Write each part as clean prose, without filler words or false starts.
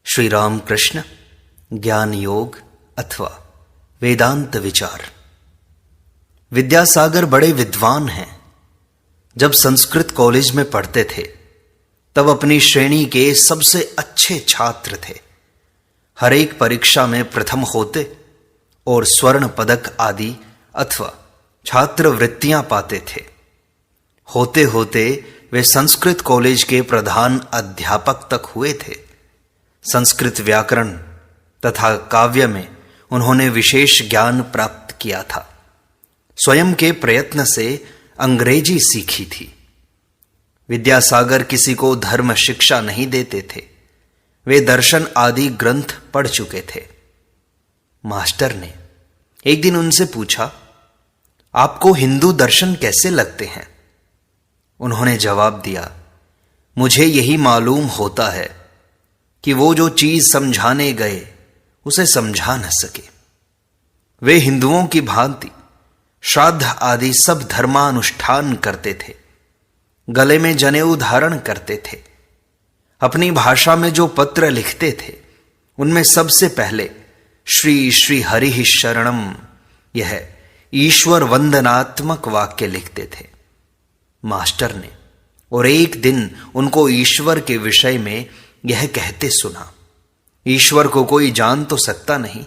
श्री रामकृष्ण ज्ञान योग अथवा वेदांत विचार। विद्यासागर बड़े विद्वान हैं। जब संस्कृत कॉलेज में पढ़ते थे तब अपनी श्रेणी के सबसे अच्छे छात्र थे। हर एक परीक्षा में प्रथम होते और स्वर्ण पदक आदि अथवा छात्रवृत्तियां पाते थे। होते होते वे संस्कृत कॉलेज के प्रधान अध्यापक तक हुए थे। संस्कृत व्याकरण तथा काव्य में उन्होंने विशेष ज्ञान प्राप्त किया था। स्वयं के प्रयत्न से अंग्रेजी सीखी थी। विद्यासागर किसी को धर्म शिक्षा नहीं देते थे। वे दर्शन आदि ग्रंथ पढ़ चुके थे। मास्टर ने एक दिन उनसे पूछा, आपको हिंदू दर्शन कैसे लगते हैं? उन्होंने जवाब दिया, मुझे यही मालूम होता है कि वो जो चीज समझाने गए उसे समझा न सके। वे हिंदुओं की भांति श्राद्ध आदि सब धर्मानुष्ठान करते थे। गले में जनेऊ धारण करते थे। अपनी भाषा में जो पत्र लिखते थे उनमें सबसे पहले श्री श्री हरि शरणम यह ईश्वर वंदनात्मक वाक्य लिखते थे। मास्टर ने और एक दिन उनको ईश्वर के विषय में यह कहते सुना, ईश्वर को कोई जान तो सकता नहीं,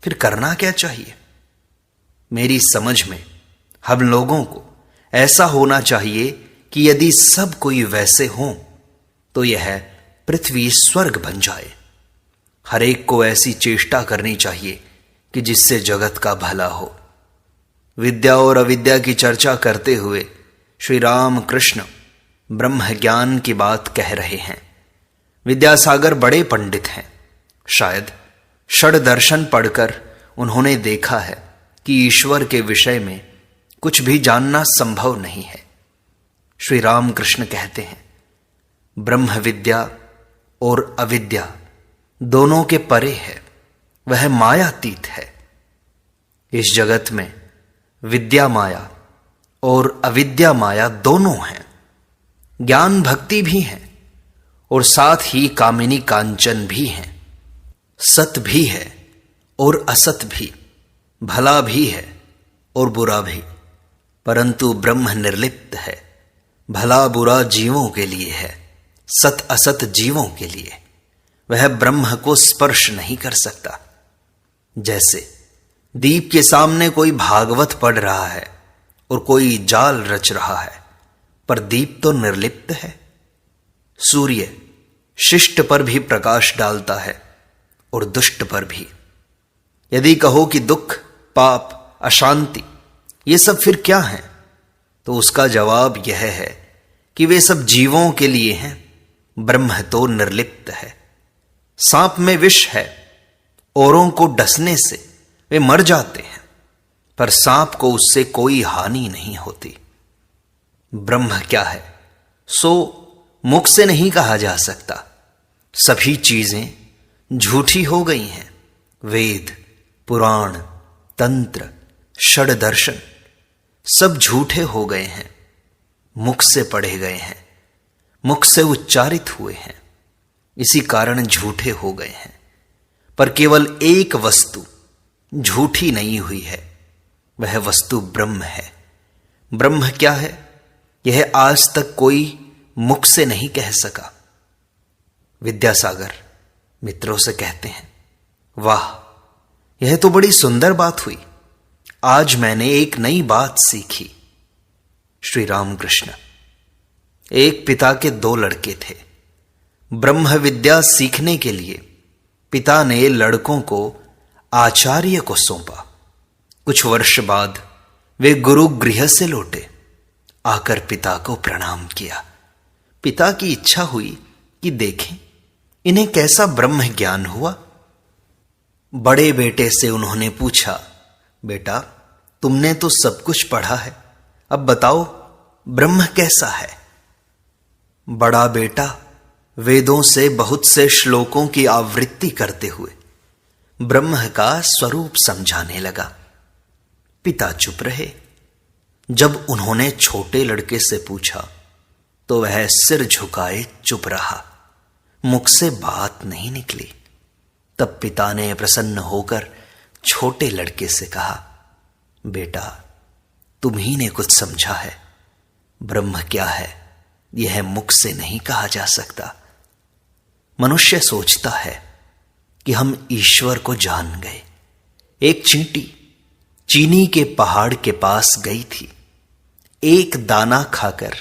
फिर करना क्या चाहिए? मेरी समझ में हम लोगों को ऐसा होना चाहिए कि यदि सब कोई वैसे हो तो यह पृथ्वी स्वर्ग बन जाए। हर एक को ऐसी चेष्टा करनी चाहिए कि जिससे जगत का भला हो। विद्या और अविद्या की चर्चा करते हुए श्री राम कृष्ण ब्रह्म ज्ञान की बात कह रहे हैं। विद्यासागर बड़े पंडित हैं। शायद षड दर्शन पढ़कर उन्होंने देखा है कि ईश्वर के विषय में कुछ भी जानना संभव नहीं है। श्री रामकृष्ण कहते हैं, ब्रह्म विद्या और अविद्या दोनों के परे है, वह मायातीत है। इस जगत में विद्या माया और अविद्या माया दोनों हैं। ज्ञान भक्ति भी है और साथ ही कामिनी कांचन भी हैं। सत भी है और असत भी, भला भी है और बुरा भी, परंतु ब्रह्म निर्लिप्त है। भला बुरा जीवों के लिए है, सत असत जीवों के लिए। वह ब्रह्म को स्पर्श नहीं कर सकता। जैसे दीप के सामने कोई भागवत पढ़ रहा है और कोई जाल रच रहा है, पर दीप तो निर्लिप्त है। सूर्य शिष्ट पर भी प्रकाश डालता है और दुष्ट पर भी। यदि कहो कि दुख, पाप, अशांति ये सब फिर क्या है, तो उसका जवाब यह है कि वे सब जीवों के लिए हैं। ब्रह्म तो निर्लिप्त है। सांप में विष है, औरों को डसने से वे मर जाते हैं, पर सांप को उससे कोई हानि नहीं होती। ब्रह्म क्या है सो मुख से नहीं कहा जा सकता। सभी चीजें झूठी हो गई हैं। वेद, पुराण, तंत्र, षड दर्शन सब झूठे हो गए हैं। मुख से पढ़े गए हैं, मुख से उच्चारित हुए हैं, इसी कारण झूठे हो गए हैं। पर केवल एक वस्तु झूठी नहीं हुई है, वह वस्तु ब्रह्म है। ब्रह्म क्या है यह आज तक कोई मुख से नहीं कह सका। विद्यासागर मित्रों से कहते हैं, वाह, यह तो बड़ी सुंदर बात हुई। आज मैंने एक नई बात सीखी। श्री रामकृष्ण, एक पिता के दो लड़के थे। ब्रह्म विद्या सीखने के लिए पिता ने लड़कों को आचार्य को सौंपा। कुछ वर्ष बाद वे गुरु गृह से लौटे। आकर पिता को प्रणाम किया। पिता की इच्छा हुई कि देखें इन्हें कैसा ब्रह्म ज्ञान हुआ। बड़े बेटे से उन्होंने पूछा, बेटा तुमने तो सब कुछ पढ़ा है, अब बताओ ब्रह्म कैसा है? बड़ा बेटा वेदों से बहुत से श्लोकों की आवृत्ति करते हुए ब्रह्म का स्वरूप समझाने लगा। पिता चुप रहे। जब उन्होंने छोटे लड़के से पूछा तो वह सिर झुकाए चुप रहा। मुख से बात नहीं निकली। तब पिता ने प्रसन्न होकर छोटे लड़के से कहा, बेटा, तुम्ही ने कुछ समझा है। ब्रह्म क्या है यह मुख से नहीं कहा जा सकता। मनुष्य सोचता है कि हम ईश्वर को जान गए। एक चींटी चीनी के पहाड़ के पास गई थी। एक दाना खाकर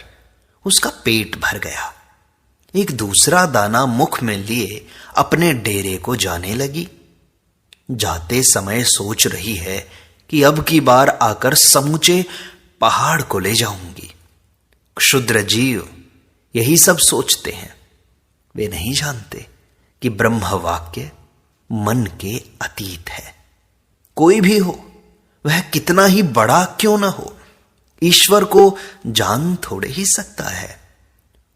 उसका पेट भर गया। एक दूसरा दाना मुख में लिए अपने डेरे को जाने लगी। जाते समय सोच रही है कि अब की बार आकर समूचे पहाड़ को ले जाऊंगी। क्षुद्र जीव यही सब सोचते हैं। वे नहीं जानते कि ब्रह्म वाक्य मन के अतीत है। कोई भी हो, वह कितना ही बड़ा क्यों न हो, ईश्वर को जान थोड़े ही सकता है।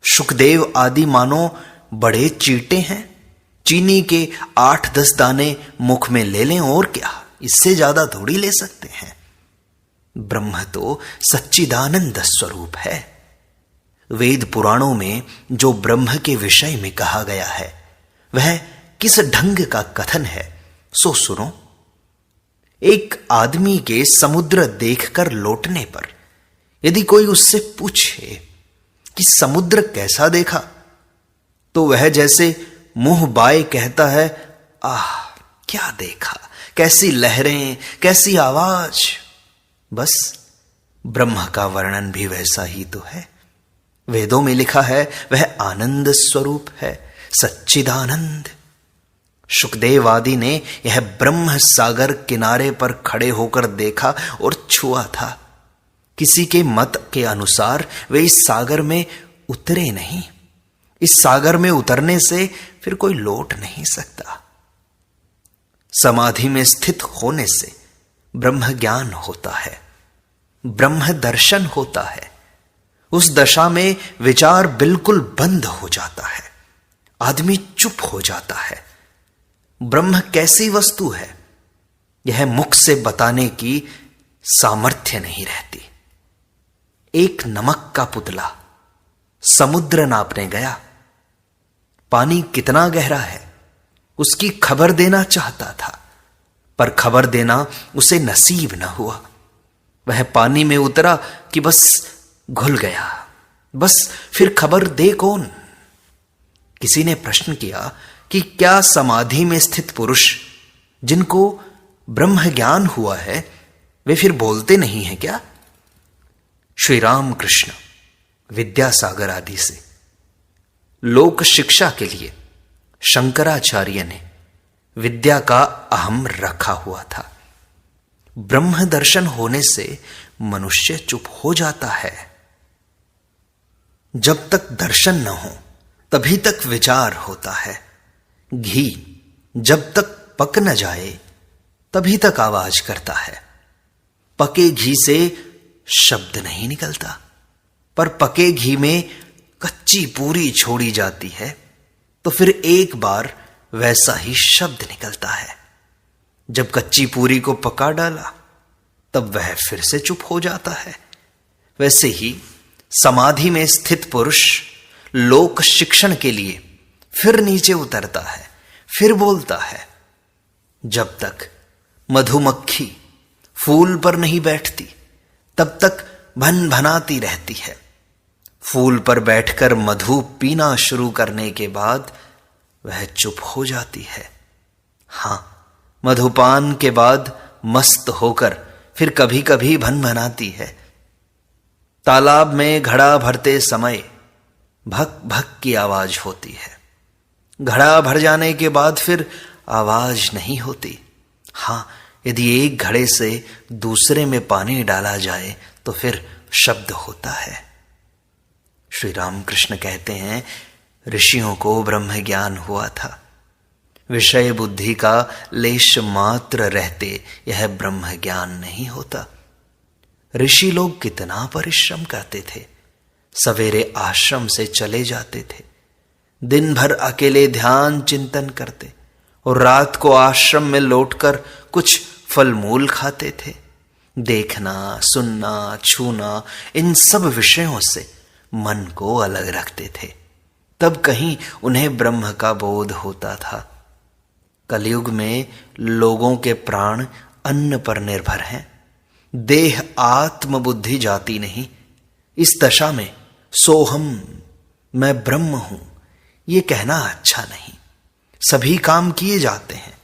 शुकदेव आदि मानो बड़े चीटे हैं। चीनी के 8-10 दाने मुख में ले लें और क्या, इससे ज्यादा थोड़ी ले सकते हैं। ब्रह्म तो सच्चिदानंद स्वरूप है। वेद पुराणों में जो ब्रह्म के विषय में कहा गया है वह किस ढंग का कथन है, सो सुनो। एक आदमी के समुद्र देखकर लौटने पर यदि कोई उससे पूछे कि समुद्र कैसा देखा, तो वह जैसे मुंह बाए कहता है, आह क्या देखा, कैसी लहरें, कैसी आवाज। बस ब्रह्म का वर्णन भी वैसा ही तो है। वेदों में लिखा है वह आनंद स्वरूप है, सच्चिदानंद। शुकदेव आदि ने यह ब्रह्म सागर किनारे पर खड़े होकर देखा और छुआ था। किसी के मत के अनुसार वे इस सागर में उतरे नहीं। इस सागर में उतरने से फिर कोई लौट नहीं सकता। समाधि में स्थित होने से ब्रह्म ज्ञान होता है, ब्रह्म दर्शन होता है। उस दशा में विचार बिल्कुल बंद हो जाता है, आदमी चुप हो जाता है। ब्रह्म कैसी वस्तु है यह मुख से बताने की सामर्थ्य नहीं रहती। एक नमक का पुतला समुद्र नापने गया। पानी कितना गहरा है उसकी खबर देना चाहता था, पर खबर देना उसे नसीब न हुआ। वह पानी में उतरा कि बस घुल गया। बस फिर खबर दे कौन? किसी ने प्रश्न किया कि क्या समाधि में स्थित पुरुष जिनको ब्रह्म ज्ञान हुआ है वे फिर बोलते नहीं हैं क्या? श्री राम कृष्ण विद्यासागर आदि से लोक शिक्षा के लिए शंकराचार्य ने विद्या का अहम रखा हुआ था। ब्रह्म दर्शन होने से मनुष्य चुप हो जाता है। जब तक दर्शन न हो तभी तक विचार होता है। घी जब तक पक न जाए तभी तक आवाज करता है। पके घी से शब्द नहीं निकलता, पर पके घी में कच्ची पूरी छोड़ी जाती है तो फिर एक बार वैसा ही शब्द निकलता है। जब कच्ची पूरी को पका डाला तब वह फिर से चुप हो जाता है। वैसे ही समाधि में स्थित पुरुष लोक शिक्षण के लिए फिर नीचे उतरता है, फिर बोलता है। जब तक मधुमक्खी फूल पर नहीं बैठती तब तक भन भनाती रहती है। फूल पर बैठकर मधु पीना शुरू करने के बाद वह चुप हो जाती है। हां, मधुपान के बाद मस्त होकर फिर कभी कभी भन भनाती है। तालाब में घड़ा भरते समय भक भक की आवाज होती है। घड़ा भर जाने के बाद फिर आवाज नहीं होती। हां, यदि एक घड़े से दूसरे में पानी डाला जाए तो फिर शब्द होता है। श्री रामकृष्ण कहते हैं, ऋषियों को ब्रह्म ज्ञान हुआ था। विषय बुद्धि का लेश मात्र रहते यह ब्रह्म ज्ञान नहीं होता। ऋषि लोग कितना परिश्रम करते थे। सवेरे आश्रम से चले जाते थे, दिन भर अकेले ध्यान चिंतन करते और रात को आश्रम में लौटकर कुछ फल मूल खाते थे। देखना, सुनना, छूना, इन सब विषयों से मन को अलग रखते थे। तब कहीं उन्हें ब्रह्म का बोध होता था। कलयुग में लोगों के प्राण अन्न पर निर्भर हैं, देह आत्म बुद्धि जाती नहीं। इस दशा में सोहम, मैं ब्रह्म हूं, ये कहना अच्छा नहीं। सभी काम किए जाते हैं,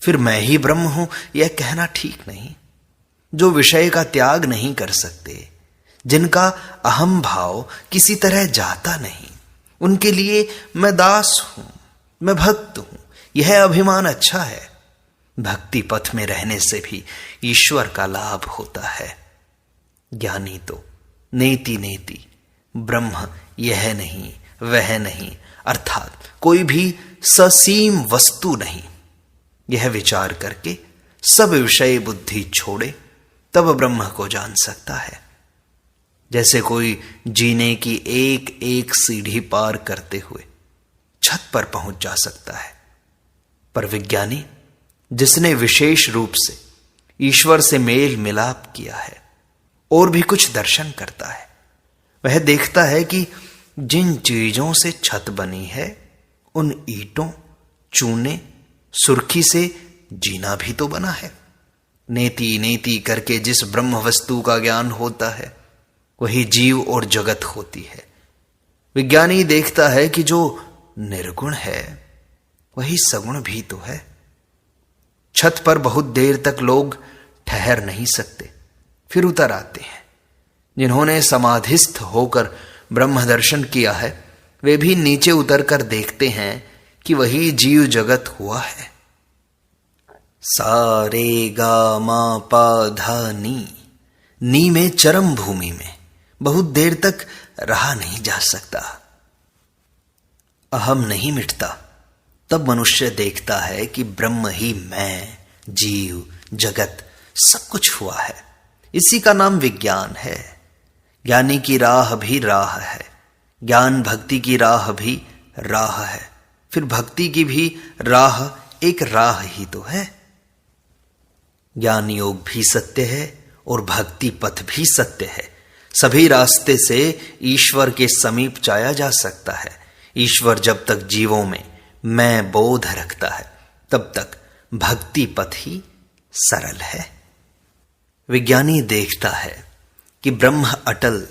फिर मैं ही ब्रह्म हूं यह कहना ठीक नहीं। जो विषय का त्याग नहीं कर सकते, जिनका अहम भाव किसी तरह जाता नहीं, उनके लिए मैं दास हूं, मैं भक्त हूं, यह अभिमान अच्छा है। भक्ति पथ में रहने से भी ईश्वर का लाभ होता है। ज्ञानी तो नेति नेति, ब्रह्म यह नहीं वह नहीं, अर्थात कोई भी ससीम वस्तु नहीं, यह विचार करके सब विषय बुद्धि छोड़े तब ब्रह्म को जान सकता है। जैसे कोई जीने की एक एक सीढ़ी पार करते हुए छत पर पहुंच जा सकता है, पर विज्ञानी जिसने विशेष रूप से ईश्वर से मेल मिलाप किया है और भी कुछ दर्शन करता है, वह देखता है कि जिन चीजों से छत बनी है उन ईंटों, चूने, सुर्खी से जीना भी तो बना है। नेति नेति करके जिस ब्रह्म वस्तु का ज्ञान होता है वही जीव और जगत होती है। विज्ञानी देखता है कि जो निर्गुण है वही सगुण भी तो है। छत पर बहुत देर तक लोग ठहर नहीं सकते, फिर उतर आते हैं। जिन्होंने समाधिस्थ होकर ब्रह्म दर्शन किया है वे भी नीचे उतरकर देखते हैं कि वही जीव जगत हुआ है। सा रे गा मा पा धा नी में चरम भूमि में बहुत देर तक रहा नहीं जा सकता। अहम नहीं मिटता, तब मनुष्य देखता है कि ब्रह्म ही मैं, जीव, जगत सब कुछ हुआ है। इसी का नाम विज्ञान है। ज्ञानी की राह भी राह है, ज्ञान भक्ति की राह भी राह है, फिर भक्ति की भी राह एक राह ही तो है। ज्ञान योग भी सत्य है और भक्ति पथ भी सत्य है। सभी रास्ते से ईश्वर के समीप जाया जा सकता है। ईश्वर जब तक जीवों में मैं बोध रखता है तब तक भक्ति पथ ही सरल है। विज्ञानी देखता है कि ब्रह्म अटल,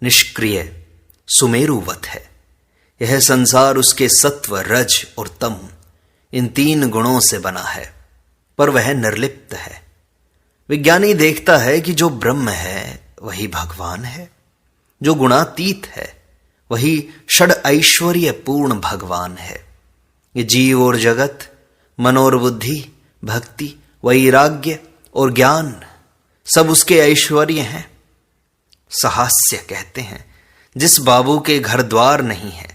निष्क्रिय, सुमेरुवत है। यह संसार उसके सत्व, रज और तम इन तीन गुणों से बना है, पर वह निर्लिप्त है। विज्ञानी देखता है कि जो ब्रह्म है वही भगवान है, जो गुणातीत है वही षड ऐश्वर्य पूर्ण भगवान है। ये जीव और जगत, मन और बुद्धि, भक्ति, वैराग्य और ज्ञान सब उसके ऐश्वर्य हैं। सहास्य कहते हैं, जिस बाबू के घर द्वार नहीं है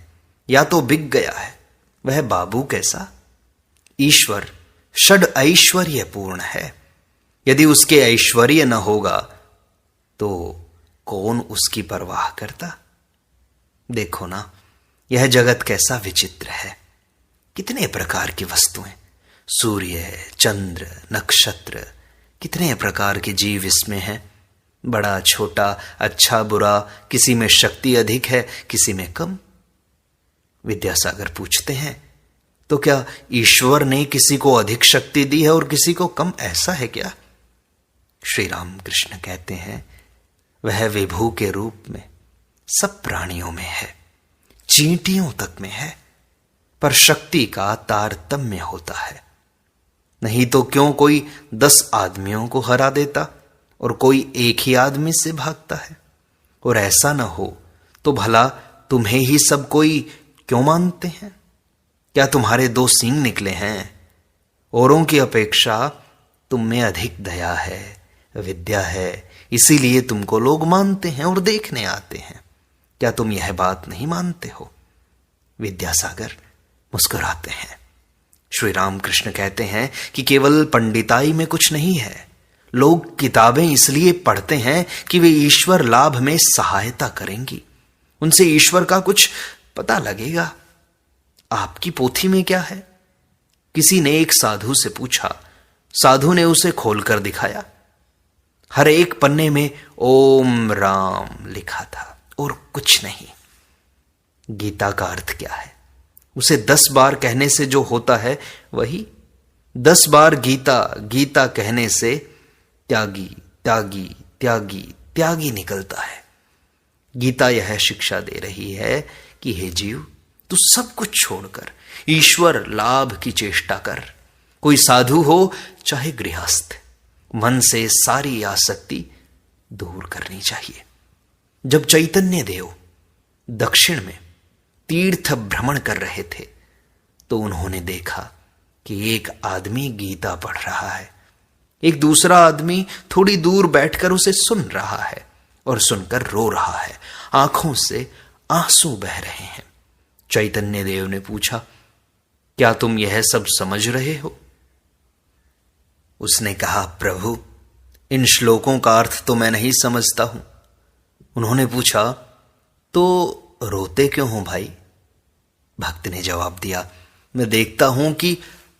या तो बिक गया है, वह बाबू कैसा? ईश्वर षड ऐश्वर्य पूर्ण है। यदि उसके ऐश्वर्य न होगा तो कौन उसकी परवाह करता? देखो ना, यह जगत कैसा विचित्र है। कितने प्रकार की वस्तुएं, सूर्य, चंद्र, नक्षत्र, कितने प्रकार के जीव इसमें हैं। बड़ा छोटा, अच्छा बुरा, किसी में शक्ति अधिक है, किसी में कम। विद्यासागर पूछते हैं, तो क्या ईश्वर ने किसी को अधिक शक्ति दी है और किसी को कम, ऐसा है क्या? श्री राम कृष्ण कहते हैं, वह विभू के रूप में सब प्राणियों में है, चींटियों तक में है, पर शक्ति का तारतम्य होता है। नहीं तो क्यों कोई 10 आदमियों को हरा देता और कोई एक ही आदमी से भागता है? और ऐसा न हो तो भला तुम्हें ही सब कोई क्यों मानते हैं? क्या तुम्हारे 2 सींग निकले हैं? औरों की अपेक्षा तुम में अधिक दया है, विद्या है, इसीलिए तुमको लोग मानते हैं और देखने आते हैं। क्या तुम यह बात नहीं मानते हो? विद्यासागर मुस्कुराते हैं। श्री राम कृष्ण कहते हैं कि केवल पंडिताई में कुछ नहीं है। लोग किताबें इसलिए पढ़ते हैं कि वे ईश्वर लाभ में सहायता करेंगी, उनसे ईश्वर का कुछ पता लगेगा। आपकी पोथी में क्या है? किसी ने एक साधु से पूछा, साधु ने उसे खोलकर दिखाया। हर एक पन्ने में ओम राम लिखा था और कुछ नहीं। गीता का अर्थ क्या है? उसे 10 बार कहने से जो होता है वही 10 बार गीता गीता कहने से त्यागी त्यागी त्यागी त्यागी निकलता है। गीता यह शिक्षा दे रही है कि हे जीव, तू सब कुछ छोड़कर ईश्वर लाभ की चेष्टा कर। कोई साधु हो चाहे गृहस्थ, मन से सारी आसक्ति दूर करनी चाहिए। जब चैतन्य देव दक्षिण में तीर्थ भ्रमण कर रहे थे तो उन्होंने देखा कि एक आदमी गीता पढ़ रहा है, एक दूसरा आदमी थोड़ी दूर बैठकर उसे सुन रहा है और सुनकर रो रहा है, आंखों से आंसू बह रहे हैं। चैतन्य देव ने पूछा, क्या तुम यह सब समझ रहे हो? उसने कहा, प्रभु, इन श्लोकों का अर्थ तो मैं नहीं समझता हूं। उन्होंने पूछा, तो रोते क्यों हो भाई? भक्त ने जवाब दिया, मैं देखता हूं कि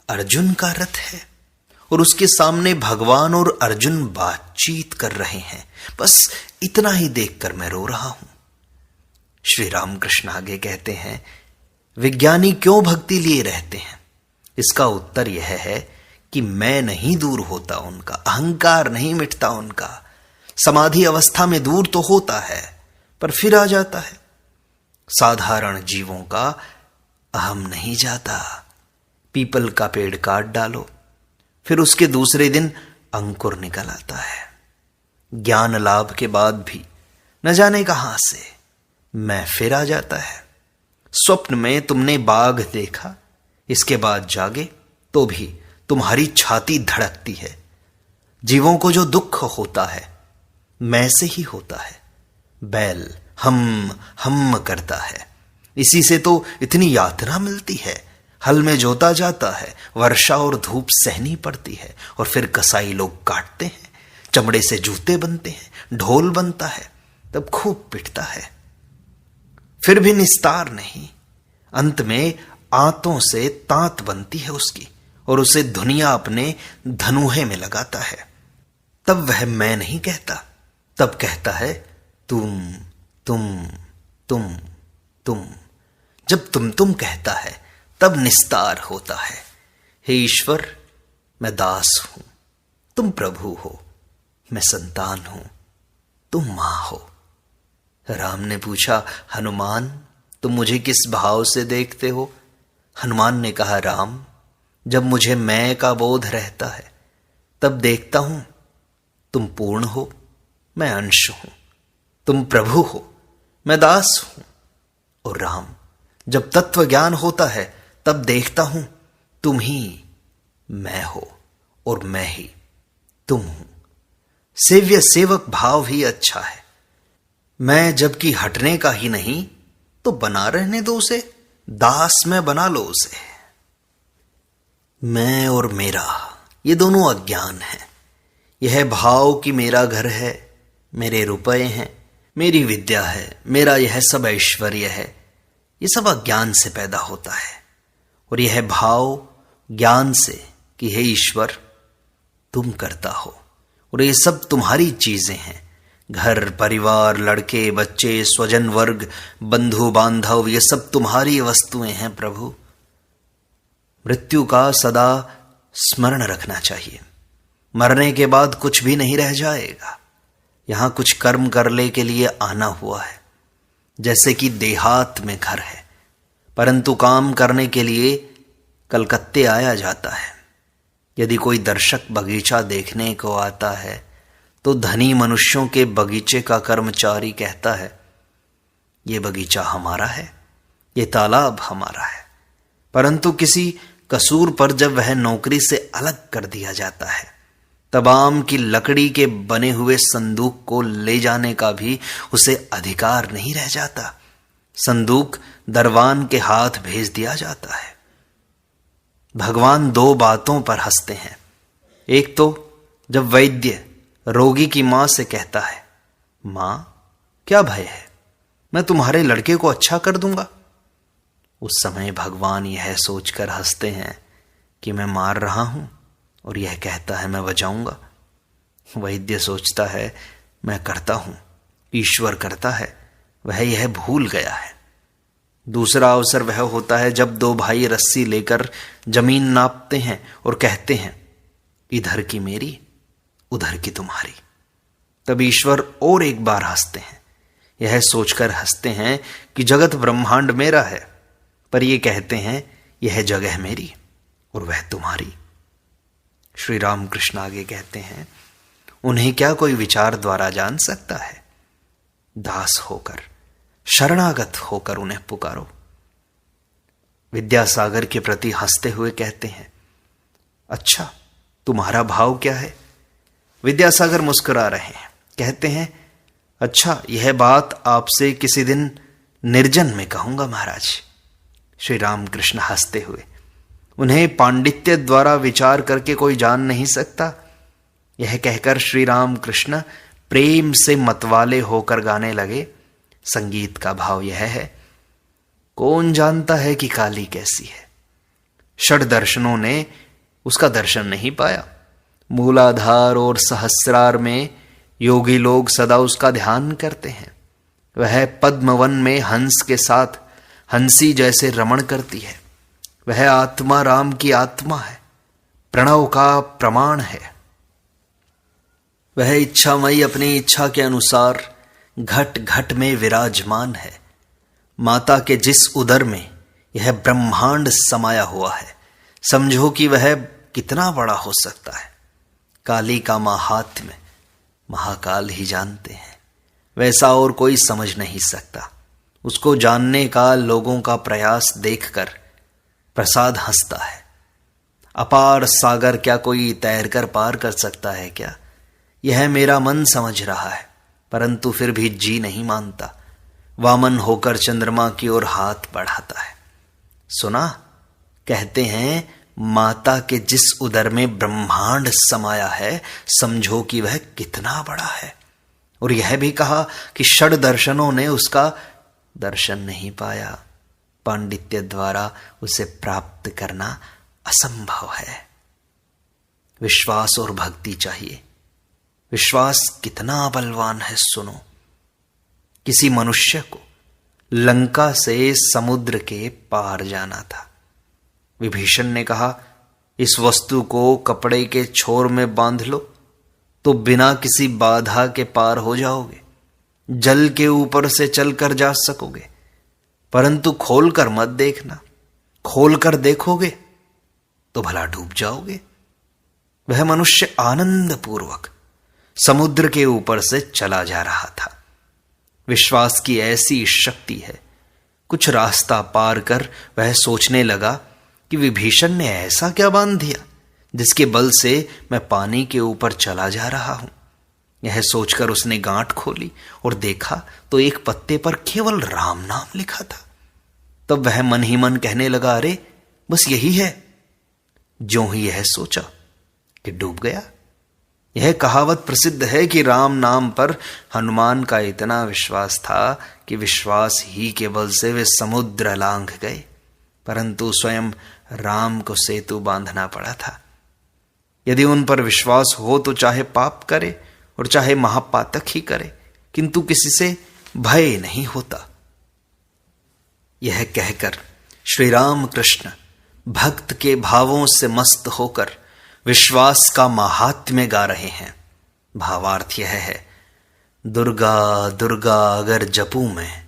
अर्जुन का रथ है और उसके सामने भगवान और अर्जुन बातचीत कर रहे हैं, बस इतना ही देखकर मैं रो रहा हूं। श्री रामकृष्ण आगे कहते हैं, विज्ञानी क्यों भक्ति लिए रहते हैं? इसका उत्तर यह है कि मैं नहीं दूर होता उनका, अहंकार नहीं मिटता उनका। समाधि अवस्था में दूर तो होता है पर फिर आ जाता है। साधारण जीवों का अहम नहीं जाता। पीपल का पेड़ काट डालो, फिर उसके दूसरे दिन अंकुर निकल आता है। ज्ञान लाभ के बाद भी न जाने कहां से मैं फिर आ जाता है। स्वप्न में तुमने बाघ देखा, इसके बाद जागे तो भी तुम्हारी छाती धड़कती है। जीवों को जो दुख होता है मैं से ही होता है। बैल हम करता है, इसी से तो इतनी यातना मिलती है। हल में जोता जाता है, वर्षा और धूप सहनी पड़ती है और फिर कसाई लोग काटते हैं, चमड़े से जूते बनते हैं, ढोल बनता है, तब खूब पिटता है, फिर भी निस्तार नहीं। अंत में आंतों से तांत बनती है उसकी और उसे धुनिया अपने धनुहे में लगाता है। तब वह मैं नहीं कहता, तब कहता है तुम तुम तुम तुम। जब तुम कहता है तब निस्तार होता है। हे ईश्वर, मैं दास हूं, तुम प्रभु हो, मैं संतान हूं, तुम मां हो। राम ने पूछा, हनुमान, तुम मुझे किस भाव से देखते हो? हनुमान ने कहा, राम, जब मुझे मैं का बोध रहता है तब देखता हूं तुम पूर्ण हो, मैं अंश हूं, तुम प्रभु हो, मैं दास हूं। और राम, जब तत्व ज्ञान होता है तब देखता हूं तुम ही मैं हो और मैं ही तुम हूं। सेव्य सेवक भाव ही अच्छा है। मैं जबकि हटने का ही नहीं तो बना रहने दो उसे, दास में बना लो उसे। मैं और मेरा ये दोनों अज्ञान है। यह भाव कि मेरा घर है, मेरे रुपए हैं, मेरी विद्या है, मेरा यह सब ऐश्वर्य है, ये सब अज्ञान से पैदा होता है। और यह भाव ज्ञान से कि हे ईश्वर, तुम करता हो और ये सब तुम्हारी चीजें हैं। घर परिवार, लड़के बच्चे, स्वजन वर्ग, बंधु बांधव, ये सब तुम्हारी वस्तुएं हैं प्रभु। मृत्यु का सदा स्मरण रखना चाहिए। मरने के बाद कुछ भी नहीं रह जाएगा। यहां कुछ कर्म करने के लिए आना हुआ है, जैसे कि देहात में घर है, परंतु काम करने के लिए कलकत्ते आया जाता है। यदि कोई दर्शक बगीचा देखने को आता है तो धनी मनुष्यों के बगीचे का कर्मचारी कहता है, ये बगीचा हमारा है, ये तालाब हमारा है। परंतु किसी कसूर पर जब वह नौकरी से अलग कर दिया जाता है तब आम की लकड़ी के बने हुए संदूक को ले जाने का भी उसे अधिकार नहीं रह जाता। संदूक दरवान के हाथ भेज दिया जाता है। भगवान दो बातों पर हंसते हैं। एक तो जब वैद्य रोगी की मां से कहता है, मां, क्या भय है, मैं तुम्हारे लड़के को अच्छा कर दूंगा। उस समय भगवान यह सोचकर हंसते हैं कि मैं मार रहा हूं और यह कहता है मैं बचाऊंगा। वैद्य सोचता है मैं करता हूं, ईश्वर करता है, वह यह भूल गया है। दूसरा अवसर वह होता है जब दो भाई रस्सी लेकर जमीन नापते हैं और कहते हैं, इधर की मेरी, उधर की तुम्हारी। तब ईश्वर और एक बार हंसते हैं। यह सोचकर हंसते हैं कि जगत ब्रह्मांड मेरा है, पर ये कहते हैं यह जगह मेरी और वह तुम्हारी। श्री रामकृष्ण आगे कहते हैं, उन्हें क्या कोई विचार द्वारा जान सकता है? दास होकर, शरणागत होकर उन्हें पुकारो। विद्यासागर के प्रति हंसते हुए कहते हैं, अच्छा तुम्हारा भाव क्या है? विद्यासागर मुस्कुरा रहे हैं, कहते हैं, अच्छा यह बात आपसे किसी दिन निर्जन में कहूंगा महाराज। श्री रामकृष्ण हंसते हुए, उन्हें पांडित्य द्वारा विचार करके कोई जान नहीं सकता। यह कहकर श्री रामकृष्ण प्रेम से मतवाले होकर गाने लगे। संगीत का भाव यह है, कौन जानता है कि काली कैसी है। षड दर्शनों ने उसका दर्शन नहीं पाया। मूलाधार और सहस्रार में योगी लोग सदा उसका ध्यान करते हैं। वह पद्मवन में हंस के साथ हंसी जैसे रमण करती है। वह आत्मा राम की आत्मा है, प्रणव का प्रमाण है। वह इच्छामयी अपनी इच्छा के अनुसार घट घट में विराजमान है। माता के जिस उदर में यह ब्रह्मांड समाया हुआ है, समझो कि वह कितना बड़ा हो सकता है। काली का माहात्म्य महाकाल ही जानते हैं, वैसा और कोई समझ नहीं सकता। उसको जानने का लोगों का प्रयास देखकर प्रसाद हंसता है। अपार सागर क्या कोई तैरकर पार कर सकता है क्या? यह मेरा मन समझ रहा है, परंतु फिर भी जी नहीं मानता। वामन होकर चंद्रमा की ओर हाथ बढ़ाता है। सुना, कहते हैं माता के जिस उदर में ब्रह्मांड समाया है, समझो कि वह कितना बड़ा है। और यह भी कहा कि षड दर्शनों ने उसका दर्शन नहीं पाया। पांडित्य द्वारा उसे प्राप्त करना असंभव है। विश्वास और भक्ति चाहिए। विश्वास कितना बलवान है सुनो। किसी मनुष्य को लंका से समुद्र के पार जाना था। विभीषण ने कहा, इस वस्तु को कपड़े के छोर में बांध लो तो बिना किसी बाधा के पार हो जाओगे। जल के ऊपर से चलकर जा सकोगे, परंतु खोलकर मत देखना। खोलकर देखोगे तो भला डूब जाओगे। वह मनुष्य आनंद पूर्वक समुद्र के ऊपर से चला जा रहा था। विश्वास की ऐसी शक्ति है। कुछ रास्ता पार कर वह सोचने लगा कि विभीषण ने ऐसा क्या बांध दिया जिसके बल से मैं पानी के ऊपर चला जा रहा हूं। यह सोचकर उसने गांठ खोली और देखा तो एक पत्ते पर केवल राम नाम लिखा था। तब वह मन ही मन कहने लगा, अरे बस यही है। ज्यों ही यह सोचा कि डूब गया। यह कहावत प्रसिद्ध है कि राम नाम पर हनुमान का इतना विश्वास था कि विश्वास ही के बल से वे समुद्र लांघ गए, परंतु स्वयं राम को सेतु बांधना पड़ा था। यदि उन पर विश्वास हो तो चाहे पाप करे और चाहे महापातक ही करे, किंतु किसी से भय नहीं होता। यह कहकर श्री राम कृष्ण भक्त के भावों से मस्त होकर विश्वास का महात्म्य गा रहे हैं। भावार्थ यह है, दुर्गा दुर्गा अगर जपूं मैं,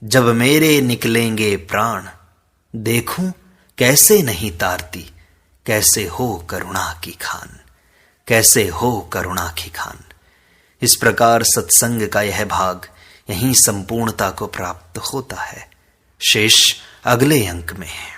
जब मेरे निकलेंगे प्राण, देखूं कैसे नहीं तारती, कैसे हो करुणा की खान, कैसे हो करुणा की खान। इस प्रकार सत्संग का यह भाग यहीं संपूर्णता को प्राप्त होता है। शेष अगले अंक में है।